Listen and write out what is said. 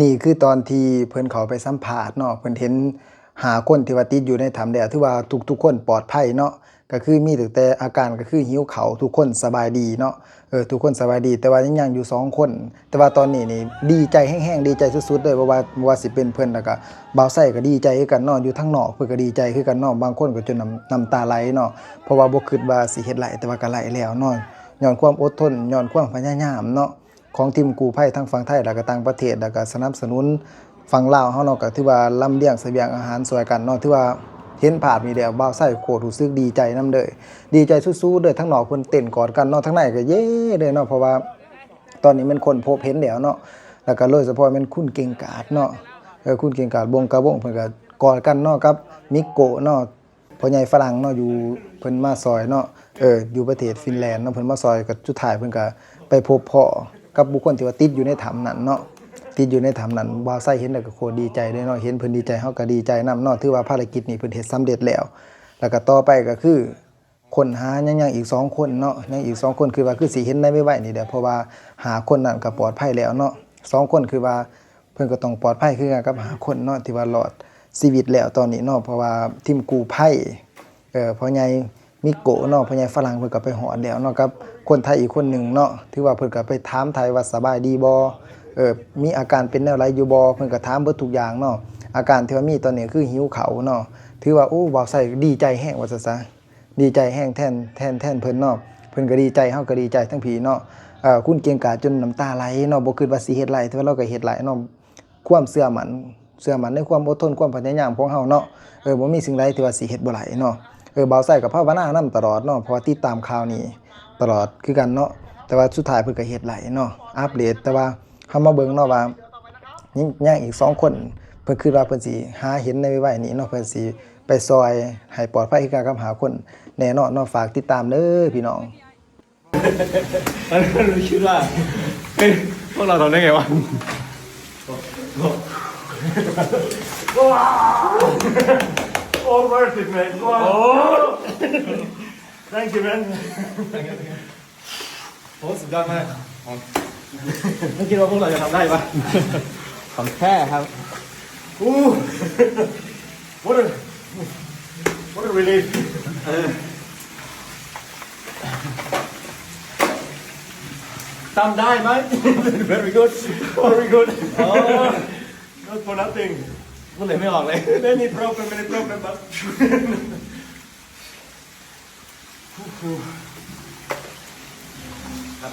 นี่คือตอนที่เพิ่นเขาไปสัมภาษณ์เนาะเพิ่นเห็นหาคนที่ว่าติดอยู่ในถ้ำแล้วถือว่าทุกๆคนปลอดภัยเนาะก็คือมีตั้งแต่อาการก็คือหิวข้าวทุกคนสบายดีเนาะทุกคนสบายดีแต่ว่ายังอยู่2คนแต่ว่าตอนนี้นี่ดีใจแห้งๆดีใจสุดๆเลยเพราะว่าสิเป็นเพิ่นแล้วก็บ่าวไส้ก็ดีใจคือกันเนาะอยู่ทางนอกเพิ่นก็ดีใจคือกันเนาะบางคนก็จนน้ำตาไหลเนาะเพราะว่าบ่คิดว่าสิเฮ็ดไหลแต่ว่าก็ไหลแล้วเนาะย้อนความอดทนย้อนความพยายามเนาะของทีมกู้ภัยทั้งฝั่งไทยแล้วก็ต่างประเทศแล้วก็สนับสนุนฝั่งลาวเฮาเนาะก็ถือว่าลำเลียงเสบียงอาหารช่วยกันเนาะถือว่าเห็นภาพนี้แล้วบ่าวไส้โคตรรู้สึกดีใจนำเด้อดีใจสู้ๆเด้อทั้งนอกเพิ่นเต้นกอดกันเนาะทั้งในก็เย้เด้อเนาะเพราะว่าตอนนี้มันคนพบเห็นแล้วเนาะแล้วก็โดยเฉพาะมันคุณเก่งกาจเนาะคุณเก่งกาจวงกระวงเพิ่นก็กอดกันเนาะกับมิโกะเนาะพ่อใหญ่ฝรั่งเนาะอยู่เพิ่นมาซอยเนาะอยู่ประเทศฟินแลนด์เนาะเพิ่นมาซอยก็สุดท้ายเพิ่นก็ไปพบพ่อกับบุคคลที่ว่าติดอยู่ในถ้ำนั้นเนาะติดอยู่ในถ้ำนั้นบ่าวไส้เห็นแล้วก็โคตรดีใจเลยเนาะเห็นเพิ่นดีใจเฮาก็ดีใจนำเนาะถือว่าภารกิจนี้เพิ่นเฮ็ดสำเร็จแล้วก็ต่อไปก็คือค้นหายังอีก2คนเนาะยังอีก2คนคือว่าคือสิเห็นได้ไวๆนี่แหละเพราะว่าหาคนนั้นก็ปลอดภัยแล้วเนาะ2คนคือว่าเพิ่นก็ต้องปลอดภัยคือกันกับหาคนเนาะที่ว่ารอดชีวิตแล้วตอนนี้เนาะเพราะว่าทีมกู้ภัยพ่อใหญ่มิโกะเนาะพ่อใหญ่ฝรั่งเพิ่นก็ไปฮอดแล้วเนาะกับคนไทยอีกคนหนึ่งเนาะถือว่าเพิ่นก็ไปถามไทยว่าสบายดีบ่มีอาการเป็นแนวไรอยู่บ่เพิ่นก็ถามเบิดทุกอย่างเนาะอาการที่ว่ามีตอนนี้คือหิวข้าวเนาะถือว่าโอ้บ่าวไส้ดีใจแฮงว่าซะดีใจแฮงแทนเพิ่นเนาะเพิ่นก็ดีใจเฮาก็ดีใจทั้งพี่เนาะคุณเกียงกาจจนน้ำตาไหลเนาะบ่คิดว่าสิเฮ็ดไหลแต่ว่าเราก็เฮ็ดไหลเนาะความเชื่อมั่นในความอดทนความพยายามของเฮาเนาะบ่มีสิ่งใดที่ว่าสิเฮ็ดบ่ไหลเนาะบ่าวไส้ก็ภาวนานำตลอดเนาะเพราะว่าติดตามข่าวนี้ตลอดคือกันเนาะแต่ว่าสุดท้ายเพิ่นก็เฮ็ดไหลเนาะอัปเดตแต่ว่าเฮามาเบิ่งเนาะว่ายังอีก2คนเพิ่นคิดว่าเพิ่นสิหาเห็นในไวๆนี้เนาะเพิ่นสิไปซอยให้ปลอดภัยคือกันกับหาคนแน่นอนเนาะฝากติดตามเด้อพี่น้องอันนั้นคิดว่าเฮ้ยพวกเราทำได้ไงวะโอ้ worth it man โอ้ thank you man โอ้สุดยอดมากไม่คิดว่าพวกเราจะทำได้ปะของแท้ครับอู้ what a reliefทำได้ไหม very good very good not for nothing พูดเลยไม่ออกเลย any problem but ครับ